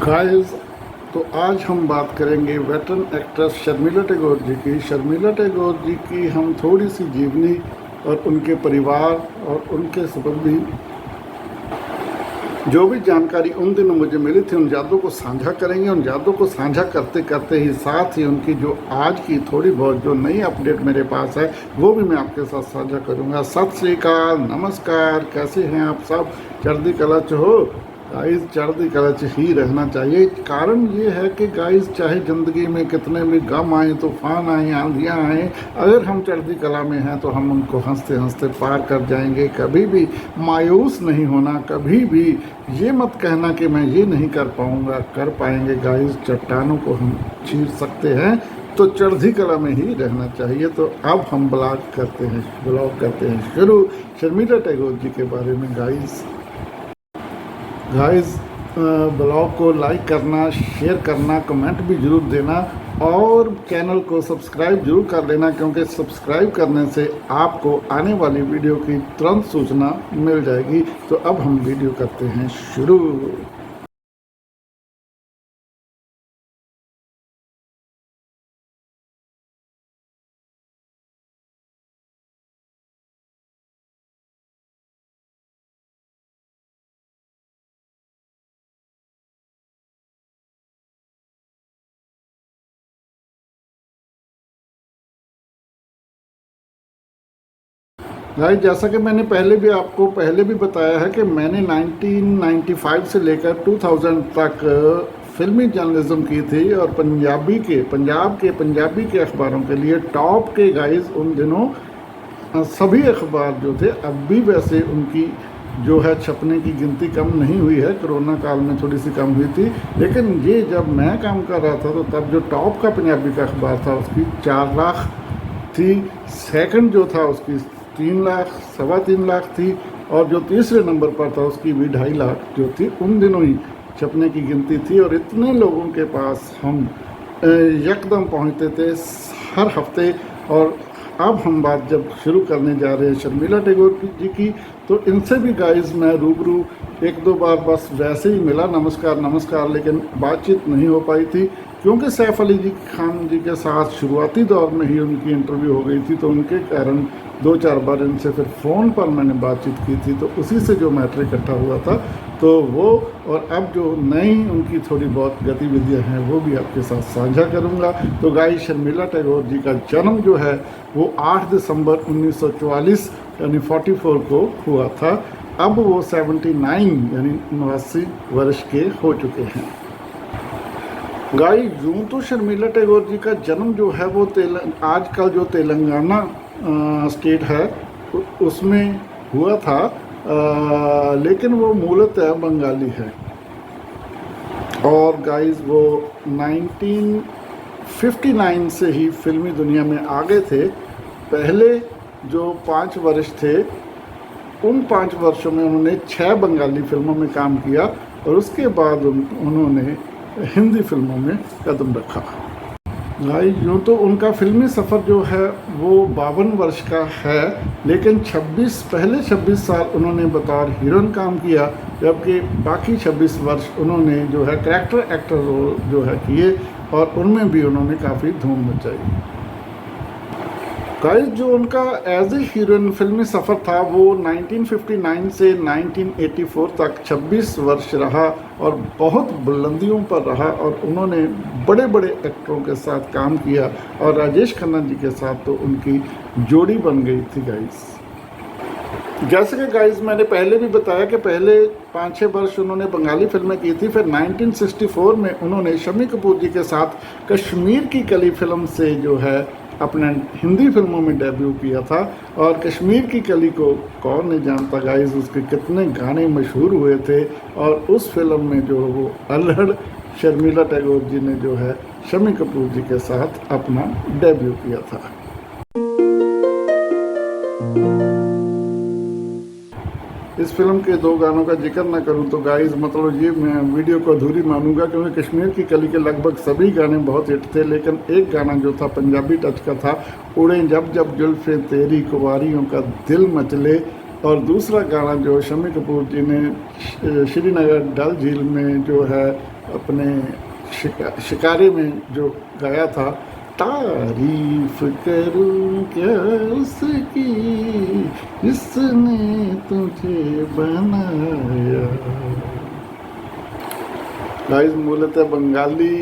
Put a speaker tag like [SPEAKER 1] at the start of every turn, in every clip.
[SPEAKER 1] Guys, तो आज हम बात करेंगे वेटरन एक्ट्रेस शर्मिला टैगोर जी की। शर्मिला टैगोर जी की हम थोड़ी सी जीवनी और उनके परिवार और उनके संबंधी जो भी जानकारी उन दिनों मुझे मिली थी उन यादों को साझा करेंगे। उन यादों को साझा करते करते ही साथ ही उनकी जो आज की थोड़ी बहुत जो नई अपडेट मेरे पास है वो भी मैं आपके साथ साझा करूंगा। सत श्री अकाल, नमस्कार, कैसे हैं आप सब? चढ़ती कला च हो गाइस, चढ़ती कला च ही रहना चाहिए। कारण ये है कि गाइस, चाहे ज़िंदगी में कितने भी गम आए, तूफान आए, आंधियाँ आए, अगर हम चढ़ती कला में हैं तो हम उनको हंसते हंसते पार कर जाएंगे। कभी भी मायूस नहीं होना, कभी भी ये मत कहना कि मैं ये नहीं कर पाऊँगा, कर पाएंगे गाइस। चट्टानों को हम चीर सकते हैं, तो चढ़ती कला में ही रहना चाहिए। तो अब हम ब्लॉग करते हैं शुरू शर्मिला टैगोर जी के बारे में। गाइस, ब्लॉग को लाइक करना, शेयर करना, कमेंट भी ज़रूर देना और चैनल को सब्सक्राइब जरूर कर लेना, क्योंकि सब्सक्राइब करने से आपको आने वाली वीडियो की तुरंत सूचना मिल जाएगी। तो अब हम वीडियो करते हैं शुरू। भाई, जैसा कि मैंने पहले भी बताया है कि मैंने 1995 से लेकर 2000 तक फिल्मी जर्नलिज्म की थी और पंजाबी के अखबारों के लिए टॉप के गाइस उन दिनों सभी अखबार जो थे, अब भी वैसे उनकी जो है छपने की गिनती कम नहीं हुई है। कोरोना काल में थोड़ी सी कम हुई थी, लेकिन ये जब मैं काम कर रहा था तो तब जो टॉप का पंजाबी का अखबार था उसकी 4 लाख थी। सेकंड जो था उसकी 3 लाख, 3.25 लाख थी, और जो तीसरे नंबर पर था उसकी भी 2.5 लाख जो थी उन दिनों ही छपने की गिनती थी। और इतने लोगों के पास हम यकदम पहुंचते थे हर हफ्ते। और अब हम बात जब शुरू करने जा रहे हैं शर्मिला टैगोर जी की, तो इनसे भी गाइस मैं रूबरू 1-2 बार बस वैसे ही मिला, नमस्कार, लेकिन बातचीत नहीं हो पाई थी, क्योंकि सैफ अली खान जी के साथ शुरुआती दौर में ही उनकी इंटरव्यू हो गई थी। तो उनके कारण 2-4 बार इनसे फिर फ़ोन पर मैंने बातचीत की थी, तो उसी से जो मैटर इकट्ठा हुआ था तो वो, और अब जो नई उनकी थोड़ी बहुत गतिविधियां हैं वो भी आपके साथ साझा करूंगा। तो गाइस, शर्मिला टैगोर जी का जन्म जो है वो 8 दिसंबर 1944 यानी 44 को हुआ था। अब वो 79 यानी 89 वर्ष के हो चुके हैं। गाइस, यूँ तो शर्मिला टैगोर जी का जन्म जो है वो आजकल जो तेलंगाना स्टेट है उसमें हुआ था, लेकिन वो मूलतः बंगाली है। और गाइस, वो 1959 से ही फिल्मी दुनिया में आ गए थे। पहले जो 5 वर्ष थे उन 5 वर्षों में उन्होंने 6 बंगाली फिल्मों में काम किया और उसके बाद उन्होंने हिंदी फिल्मों में कदम रखा। गाइस, यूँ तो उनका फिल्मी सफ़र जो है वो 52 वर्ष का है, लेकिन पहले 26 साल उन्होंने बतौर हीरोइन काम किया, जबकि बाकी 26 वर्ष उन्होंने जो है कैरेक्टर एक्टर रोल जो है किए और उनमें भी उन्होंने काफ़ी धूम मचाई। गाइस, जो उनका एज ए हीरोइन फिल्मी सफ़र था वो 1959 से 1984 तक 26 वर्ष रहा और बहुत बुलंदियों पर रहा, और उन्होंने बड़े बड़े एक्टरों के साथ काम किया और राजेश खन्ना जी के साथ तो उनकी जोड़ी बन गई थी। गाइस, जैसे कि गाइस मैंने पहले भी बताया कि पहले 5-6 वर्ष उन्होंने बंगाली फिल्में की थी, फिर 1964 में उन्होंने शम्मी कपूर जी के साथ कश्मीर की कली फिल्म से जो है अपने हिंदी फिल्मों में डेब्यू किया था। और कश्मीर की कली को कौन नहीं जानता गाइस, उसके कितने गाने मशहूर हुए थे। और उस फिल्म में जो वो अल्हड़ शर्मिला टैगोर जी ने जो है शम्मी कपूर जी के साथ अपना डेब्यू किया था। इस फिल्म के 2 गानों का जिक्र ना करूं तो गाइस, मतलब ये मैं वीडियो को अधूरी मानूंगा, क्योंकि कश्मीर की कली के लगभग सभी गाने बहुत हिट थे, लेकिन एक गाना जो था पंजाबी टच का था, उड़े जब जब जुल्फे तेरी कुवारियों का दिल मचले, और दूसरा गाना जो शम्मी कपूर जी ने श्रीनगर डल झील में जो है अपने शिकारे में जो गाया था, तारीफ करूं क्या उसकी जिसने तुझे बनाया। गाइस मूलतः बंगाली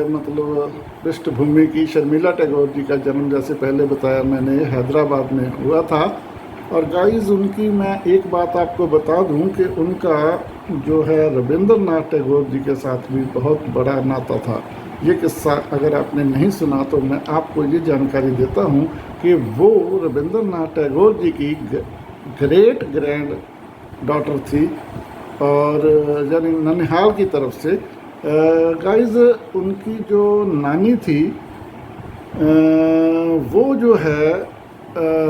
[SPEAKER 1] मतलब पृष्ठभूमि की शर्मिला टैगोर जी का जन्म, जैसे पहले बताया मैंने, हैदराबाद में हुआ था। और गाइस उनकी मैं एक बात आपको बता दूं कि उनका जो है रविंद्रनाथ टैगोर जी के साथ भी बहुत बड़ा नाता था। ये किस्सा अगर आपने नहीं सुना तो मैं आपको ये जानकारी देता हूँ कि वो रविंद्रनाथ टैगोर जी की ग्रेट ग्रैंड डॉटर थी, और यानी ननिहाल की तरफ से। गाइस उनकी जो नानी थी वो जो है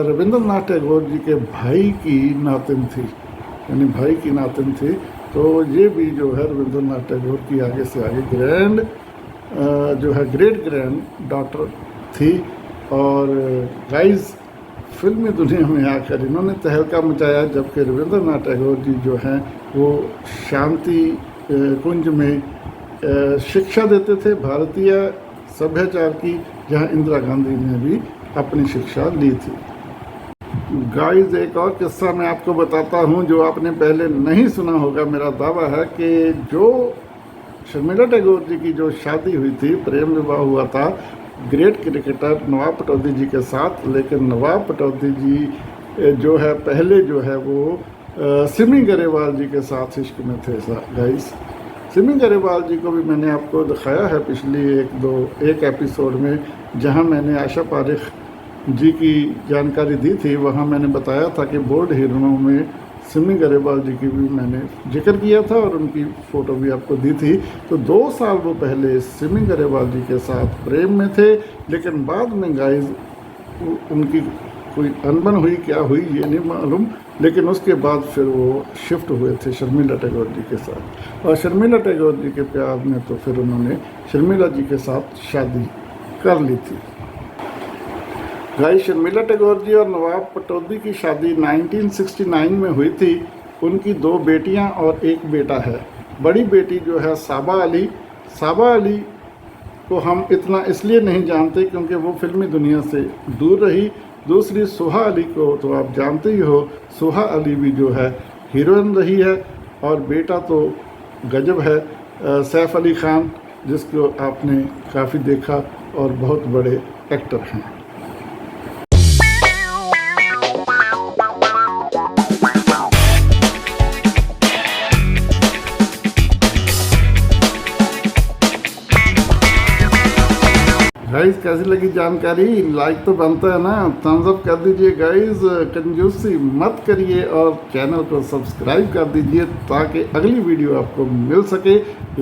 [SPEAKER 1] रविंद्रनाथ टैगोर जी के भाई की नातिन थी, यानी भाई की नातिन थी। तो ये भी जो है रविंद्रनाथ टैगोर की आगे से आगे ग्रैंड जो है ग्रेट ग्रैंड डॉटर थी। और गाइस फिल्मी दुनिया में आकर इन्होंने तहलका मचाया, जबकि रविंद्रनाथ टैगोर जी जो हैं वो शांति कुंज में शिक्षा देते थे भारतीय सभ्याचार की, जहां इंदिरा गांधी ने भी अपनी शिक्षा ली थी। गाइस एक और किस्सा मैं आपको बताता हूं जो आपने पहले नहीं सुना होगा। मेरा दावा है कि जो शर्मिला टैगोर जी की जो शादी हुई थी, प्रेम विवाह हुआ था ग्रेट क्रिकेटर नवाब पटौदी जी के साथ, लेकिन नवाब पटौदी जी जो है पहले जो है वो सिमी गरेवाल जी के साथ इश्क में थे। गाइस सिमी गरेवाल जी को भी मैंने आपको दिखाया है पिछली एक एपिसोड में, जहां मैंने आशा पारिख जी की जानकारी दी थी। वहां मैंने बताया था कि बोल्ड हीरोइनों में सिमी गरेवाल जी की भी मैंने जिक्र किया था और उनकी फ़ोटो भी आपको दी थी। तो 2 साल वो पहले सिमी गरेवाल जी के साथ प्रेम में थे, लेकिन बाद में गाइस उनकी कोई अनबन हुई, क्या हुई ये नहीं मालूम, लेकिन उसके बाद फिर वो शिफ्ट हुए थे शर्मिला टैगोर जी के साथ। और शर्मिला टैगोर जी के प्यार में तो फिर उन्होंने शर्मिला जी के साथ शादी कर ली थी। गाइस शर्मिला टैगोर जी और नवाब पटौदी की शादी 1969 में हुई थी। उनकी 2 बेटियां और 1 बेटा है। बड़ी बेटी जो है साबा अली को हम इतना इसलिए नहीं जानते क्योंकि वो फिल्मी दुनिया से दूर रही। दूसरी सुहा अली को तो आप जानते ही हो, सुहा अली भी जो है हीरोइन रही है। और बेटा तो गजब है, सैफ अली खान, जिसको आपने काफ़ी देखा और बहुत बड़े एक्टर हैं। गाइस कैसी लगी जानकारी? लाइक तो बनता है ना, थम्स अप कर दीजिए गाइस, कंजूसी मत करिए और चैनल को सब्सक्राइब कर दीजिए ताकि अगली वीडियो आपको मिल सके।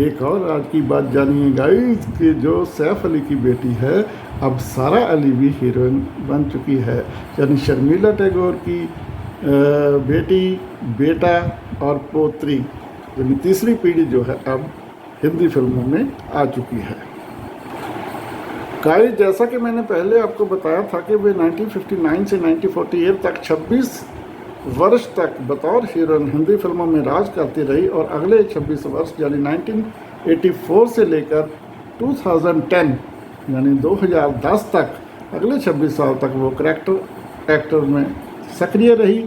[SPEAKER 1] एक और आज की बात जानिए गाइस कि जो सैफ अली की बेटी है अब सारा अली भी हीरोइन बन चुकी है, यानी शर्मिला टैगोर की बेटी, बेटा और पोत्री, यानी तीसरी पीढ़ी जो है अब हिंदी फिल्मों में आ चुकी है। गाइस जैसा कि मैंने पहले आपको बताया था कि वे 1959 से 1948 तक 26 वर्ष तक बतौर हीरोइन हिंदी फिल्मों में राज करती रही, और अगले 26 वर्ष यानी 1984 से लेकर 2010 यानी 2010 तक, अगले 26 साल तक वो करैक्टर एक्टर में सक्रिय रही।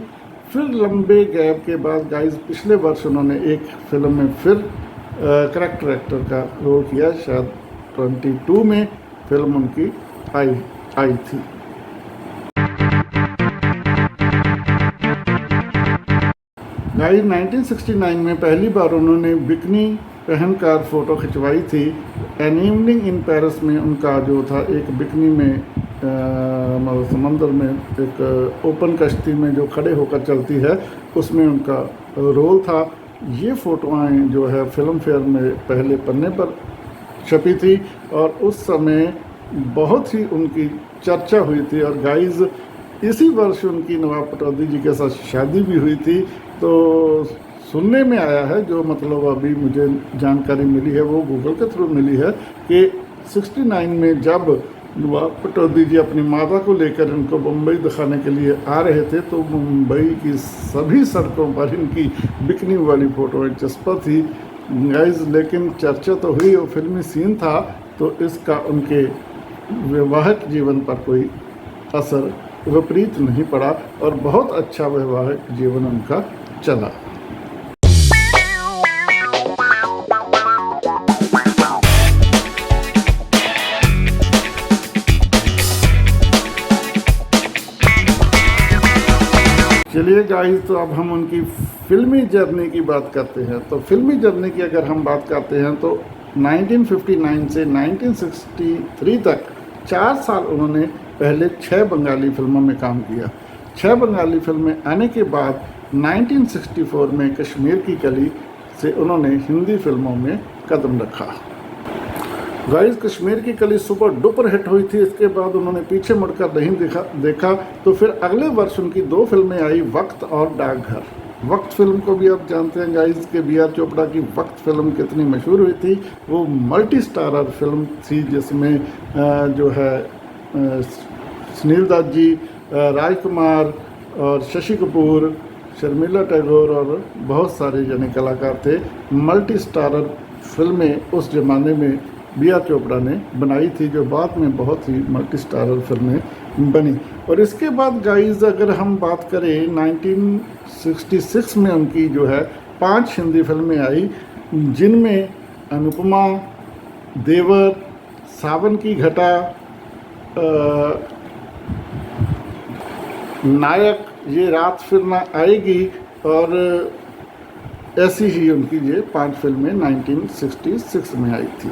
[SPEAKER 1] फिर लंबे गैप के बाद गाइस पिछले वर्ष उन्होंने एक फिल्म में फिर करैक्टर एक्टर का रोल किया, शायद 22 में फिल्म उनकी आई थी। गाइस 1969 में पहली बार उन्होंने बिकनी पहनकर फ़ोटो खिंचवाई थी। एन इवनिंग इन पेरिस में उनका जो था एक बिकनी में समंदर में एक ओपन कश्ती में जो खड़े होकर चलती है, उसमें उनका रोल था। ये फ़ोटोएँ जो है फिल्म फेयर में पहले पन्ने पर छपी थी और उस समय बहुत ही उनकी चर्चा हुई थी। और गाइस इसी वर्ष उनकी नवाब पटौदी जी के साथ शादी भी हुई थी। तो सुनने में आया है, जो मतलब अभी मुझे जानकारी मिली है वो गूगल के थ्रू मिली है, कि 69 में जब नवाब पटौदी जी अपनी माता को लेकर इनको मुंबई दिखाने के लिए आ रहे थे, तो मुंबई की सभी सड़कों पर इनकी बिकनी वाली फ़ोटोएं चस्पा थी गाइस। लेकिन चर्चा तो हुई और फिल्मी सीन था, तो इसका उनके वैवाहिक जीवन पर कोई असर विपरीत नहीं पड़ा और बहुत अच्छा वैवाहिक जीवन उनका चला। चलिए गाइस, तो अब हम उनकी फिल्मी जर्नी की बात करते हैं। तो फिल्मी जर्नी की अगर हम बात करते हैं तो 1959 से 1963 तक 4 साल उन्होंने पहले 6 बंगाली फिल्मों में काम किया। 6 बंगाली फिल्में आने के बाद 1964 में कश्मीर की कली से उन्होंने हिंदी फिल्मों में कदम रखा। गाइस, कश्मीर की कली सुपर डुपर हिट हुई थी। इसके बाद उन्होंने पीछे मुड़कर नहीं देखा तो फिर अगले वर्ष उनकी 2 फिल्में आई, वक्त और डाकघर। वक्त फिल्म को भी आप जानते हैं गाइस के बी.आर. चोपड़ा की वक्त फिल्म कितनी मशहूर हुई थी। वो मल्टी स्टारर फिल्म थी जिसमें जो है सुनील दत्त जी, राजकुमार और शशि कपूर, शर्मिला टैगोर और बहुत सारे जने कलाकार थे। मल्टी स्टारर फिल्में उस ज़माने में बी.आर. चोपड़ा ने बनाई थी, जो बाद में बहुत ही मल्टी स्टारर फिल्में बनी। और इसके बाद गाइस अगर हम बात करें 1966 में उनकी जो है 5 हिंदी फिल्में आई, जिनमें अनुपमा, देवर, सावन की घटा, नायक, ये रात फिर ना आएगी और ऐसी ही उनकी ये 5 फिल्में 1966 में आई थी।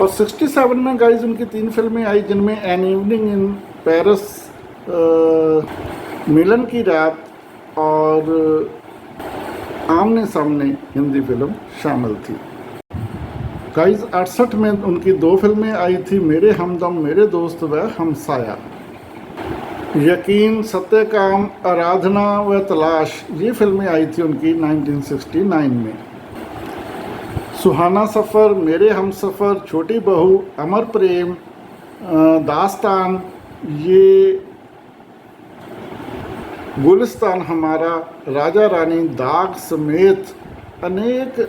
[SPEAKER 1] और 67 में गाइस उनकी 3 फिल्में आई, जिनमें एन इवनिंग इन पेरिस, मिलन की रात और आमने सामने हिंदी फिल्म शामिल थी। गाइस 68 में उनकी 2 फिल्में आई थी, मेरे हमदम, मेरे दोस्त व हमसाया। यकीन, सत्यकाम, आराधना व तलाश, ये फिल्में आई थी उनकी 1969 में। सुहाना सफ़र, मेरे हमसफ़र, छोटी बहू, अमर प्रेम, दास्तान, ये गुलिस्तान हमारा, राजा रानी, दाग समेत अनेक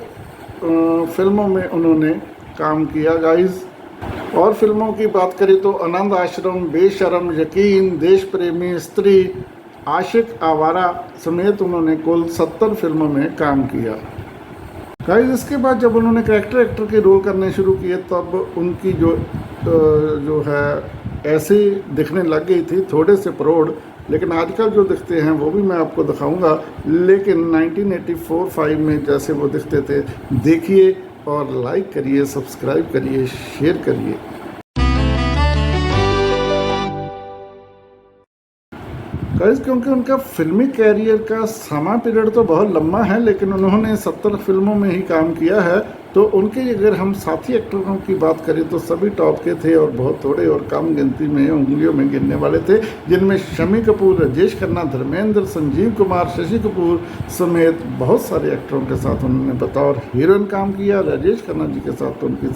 [SPEAKER 1] फिल्मों में उन्होंने काम किया गाइस। और फिल्मों की बात करें तो आनंद आश्रम, बेशरम, यकीन, देश प्रेमी, स्त्री, आशिक, आवारा समेत उन्होंने कुल 70 फिल्मों में काम किया गाइस। इसके बाद जब उन्होंने कैरेक्टर एक्टर के रोल करने शुरू किए, तब उनकी जो है ऐसे दिखने लग गई थी, थोड़े से प्रौढ़, लेकिन आजकल जो दिखते हैं वो भी मैं आपको दिखाऊंगा। लेकिन 1984-5 में जैसे वो दिखते थे, देखिए और लाइक करिए, सब्सक्राइब करिए, शेयर करिए। गाइस, क्योंकि उनका फिल्मी कैरियर का समय पीरियड तो बहुत लंबा है, लेकिन उन्होंने 70 फिल्मों में ही काम किया है। तो उनके अगर हम साथी एक्टरों की बात करें तो सभी टॉप के थे और बहुत थोड़े और कम गिनती में, उंगलियों में गिनने वाले थे, जिनमें शम्मी कपूर, राजेश खन्ना, धर्मेंद्र, संजीव कुमार, शशि कपूर समेत बहुत सारे एक्टरों के साथ उन्होंने बतौर हीरोइन काम किया। राजेश खन्ना जी के साथ तो उनकी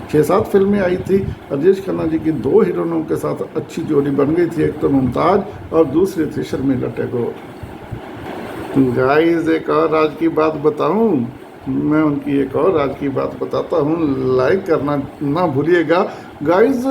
[SPEAKER 1] 6-7 फिल्में आई थी। राजेश खन्ना जी की 2 हीरोइनों के साथ अच्छी जोड़ी बन गई थी, एक तो मुमताज़ और दूसरी थी शर्मिला टैगोर। गाइस, एक और राज की बात बताऊं, मैं उनकी एक और राज की बात बताता हूँ, लाइक करना ना भूलिएगा। गाइस,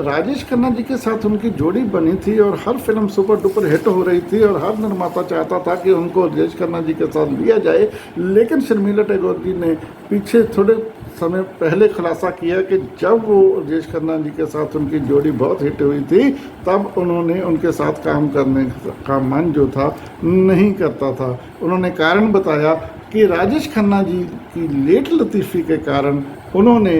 [SPEAKER 1] राजेश खन्ना जी के साथ उनकी जोड़ी बनी थी और हर फिल्म सुपर डुपर हिट हो रही थी और हर निर्माता चाहता था कि उनको राजेश खन्ना जी के साथ लिया जाए। लेकिन शर्मिला टैगोर जी ने पीछे थोड़े समय पहले खुलासा किया कि जब वो राजेश खन्ना जी के साथ उनकी जोड़ी बहुत हिट हुई थी, तब उन्होंने उनके साथ काम करने का मन जो था नहीं करता था। उन्होंने कारण बताया कि राजेश खन्ना जी की लेट लतीफ़ी के कारण उन्होंने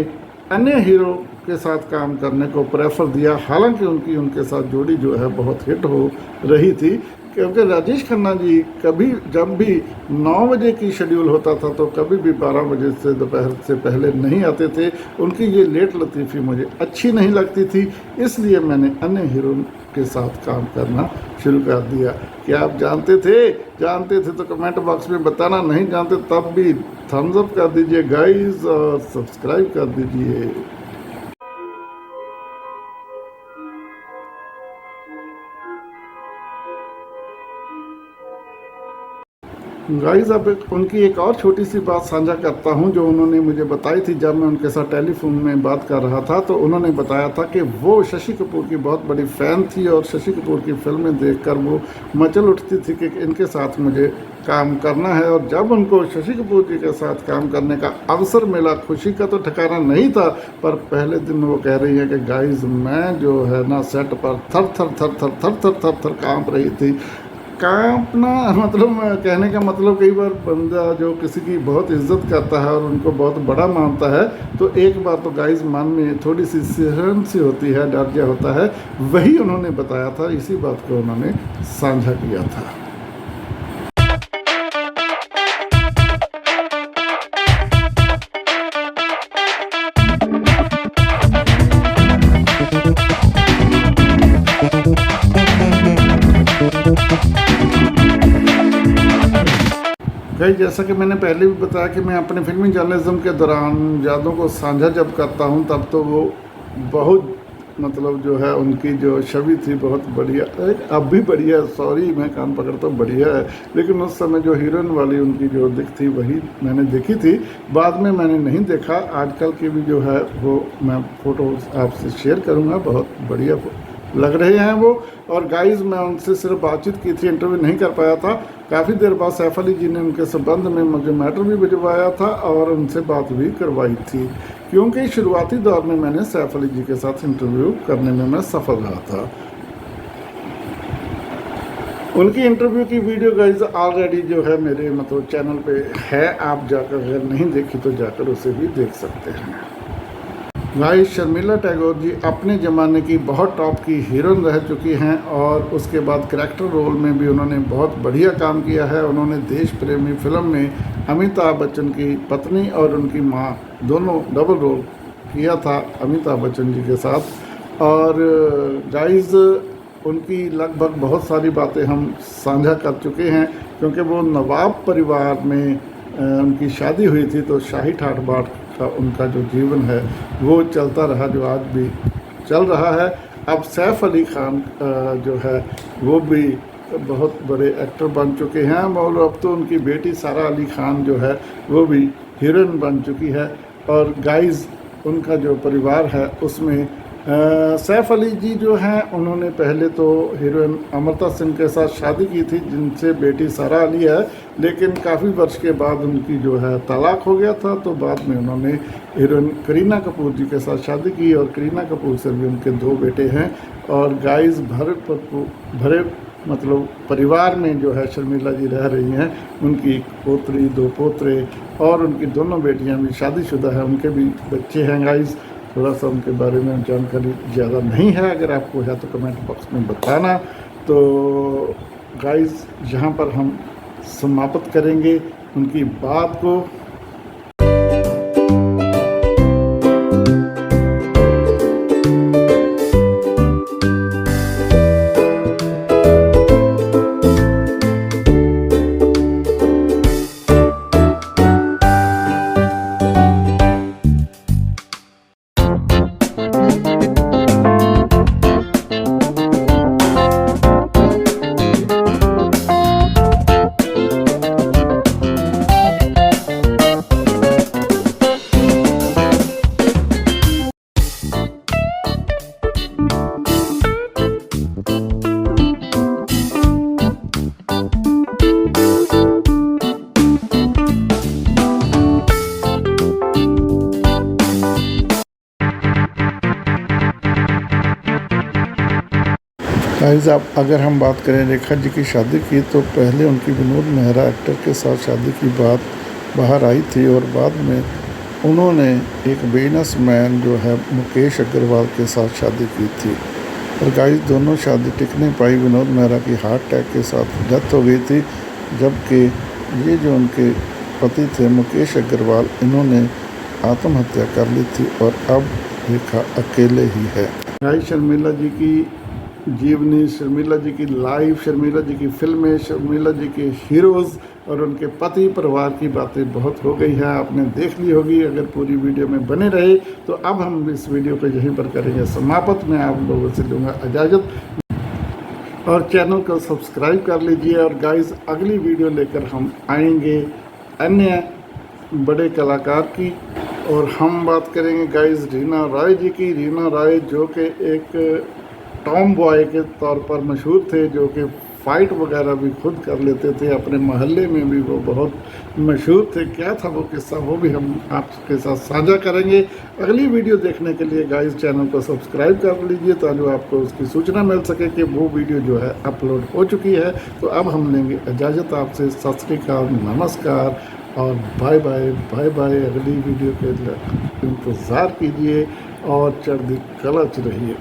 [SPEAKER 1] अन्य हीरो के साथ काम करने को प्रेफर दिया। हालांकि उनके साथ जोड़ी जो है बहुत हिट हो रही थी, क्योंकि राजेश खन्ना जी कभी जब भी 9 बजे की शेड्यूल होता था तो कभी भी 12 बजे से दोपहर से पहले नहीं आते थे। उनकी ये लेट लतीफ़ी मुझे अच्छी नहीं लगती थी, इसलिए मैंने अन्य हीरो के साथ काम करना शुरू कर दिया। क्या आप जानते थे तो कमेंट बॉक्स में बताना, नहीं जानते तब भी थम्स अप कर दीजिए गाइस और सब्सक्राइब कर दीजिए। गाइस अब उनकी एक और छोटी सी बात साझा करता हूं जो उन्होंने मुझे बताई थी जब मैं उनके साथ टेलीफोन में बात कर रहा था। तो उन्होंने बताया था कि वो शशि कपूर की बहुत बड़ी फ़ैन थी और शशि कपूर की फिल्में देखकर वो मचल उठती थी कि इनके साथ मुझे काम करना है। और जब उनको शशि कपूर जी के साथ काम करने का अवसर मिला, खुशी का तो ठिकाना नहीं था, पर पहले दिन वो कह रही है कि गाइस मैं जो है ना सेट पर थर थर थर थर थर थर थर थर काँप रही थी। कांपना मतलब कहने का मतलब कई बार बंदा जो किसी की बहुत इज्जत करता है और उनको बहुत बड़ा मानता है तो एक बार तो गाइस मन में थोड़ी सी सिहरन सी होती है, डर जा होता है। वही उन्होंने बताया था, इसी बात को उन्होंने साझा किया था। भाई जैसा कि मैंने पहले भी बताया कि मैं अपने फिल्मी जर्नलिज्म के दौरान यादों को साझा जब करता हूं तब तो वो बहुत मतलब जो है उनकी जो छवि थी बहुत बढ़िया, अब भी बढ़िया, सॉरी मैं कान पकड़ता हूँ, बढ़िया है। लेकिन उस समय जो हीरोइन वाली उनकी जो दिख थी वही मैंने देखी थी, बाद में मैंने नहीं देखा। आजकल की भी जो है वो मैं फ़ोटो आपसे शेयर करूँगा, बहुत बढ़िया लग रहे हैं वो। और गाइस मैं उनसे सिर्फ बातचीत की थी, इंटरव्यू नहीं कर पाया था। काफ़ी देर बाद सैफ अली जी ने उनके संबंध में मुझे मैटर भी भिजवाया था और उनसे बात भी करवाई थी, क्योंकि शुरुआती दौर में मैंने सैफ अली जी के साथ इंटरव्यू करने में मैं सफल रहा था। उनकी इंटरव्यू की वीडियो गाइस ऑलरेडी जो है मेरे मतलब चैनल पे है, आप जाकर अगर नहीं देखी तो जाकर उसे भी देख सकते हैं। गाइस शर्मिला टैगोर जी अपने ज़माने की बहुत टॉप की हीरोइन रह चुकी हैं और उसके बाद करैक्टर रोल में भी उन्होंने बहुत बढ़िया काम किया है। उन्होंने देश प्रेमी फिल्म में अमिताभ बच्चन की पत्नी और उनकी मां दोनों डबल रोल किया था अमिताभ बच्चन जी के साथ। और गाइस उनकी लगभग बहुत सारी बातें हम साझा कर चुके हैं, क्योंकि वो नवाब परिवार में उनकी शादी हुई थी, तो शाही ठाठ बाट का उनका जो जीवन है वो चलता रहा, जो आज भी चल रहा है। अब सैफ अली खान जो है वो भी बहुत बड़े एक्टर बन चुके हैं और अब तो उनकी बेटी सारा अली खान जो है वो भी हीरोइन बन चुकी है। और गाइस उनका जो परिवार है उसमें सैफ अली जी जो हैं उन्होंने पहले तो हीरोइन अमृता सिंह के साथ शादी की थी, जिनसे बेटी सारा अली है, लेकिन काफ़ी वर्ष के बाद उनकी जो है तलाक हो गया था, तो बाद में उन्होंने हीरोइन करीना कपूर जी के साथ शादी की और करीना कपूर से भी उनके 2 बेटे हैं। और गाइस भरे मतलब परिवार में जो है शर्मिला जी रह रही हैं, उनकी 1 पोतरी 2 पोतरे और उनकी दोनों बेटियां भी शादीशुदा हैं, उनके भी बच्चे हैं। गाइस थोड़ा सा उनके बारे में जानकारी ज़्यादा नहीं है, अगर आपको है तो कमेंट बॉक्स में बताना। तो गाइस यहाँ पर हम समाप्त करेंगे उनकी बात को। गाइस आप अगर हम बात करें रेखा जी की शादी की, तो पहले उनकी विनोद मेहरा एक्टर के साथ शादी की बात बाहर आई थी और बाद में उन्होंने एक बिजनेसमैन जो है मुकेश अग्रवाल के साथ शादी की थी। और गाइस दोनों शादी टिक नहीं पाई, विनोद मेहरा की हार्ट अटैक के साथ डेथ हो गई थी, जबकि ये जो उनके पति थे मुकेश अग्रवाल, इन्होंने आत्महत्या कर ली थी और अब रेखा अकेले ही है। गाइस शर्मिला जी की जीवनी, शर्मिला जी की लाइफ, शर्मिला जी की फिल्में, शर्मिला जी के हीरोज़ और उनके पति परिवार की बातें बहुत हो गई है, आपने देख ली होगी। अगर पूरी वीडियो में बने रहे तो अब हम इस वीडियो को यहीं पर करेंगे समाप्त। मैं आप लोगों से लूँगा इजाज़त। और चैनल को सब्सक्राइब कर लीजिए। और गाइस अगली वीडियो लेकर हम आएंगे अन्य बड़े कलाकार की, और हम बात करेंगे गाइस रीना रॉय जी की। रीना रॉय जो कि एक टॉम बॉय के तौर पर मशहूर थे, जो कि फ़ाइट वगैरह भी खुद कर लेते थे, अपने मोहल्ले में भी वो बहुत मशहूर थे। क्या था वो किस्सा, वो भी हम आपके साथ साझा करेंगे। अगली वीडियो देखने के लिए गाइस चैनल को सब्सक्राइब कर लीजिए ताकि आपको उसकी सूचना मिल सके कि वो वीडियो जो है अपलोड हो चुकी है। तो अब हम लेंगे इजाज़त आपसे। सत श्री अकाल, नमस्कार और बाय बाय बाय बाय। अगली वीडियो के इंतज़ार कीजिए और चढ़ती कला च रहिए।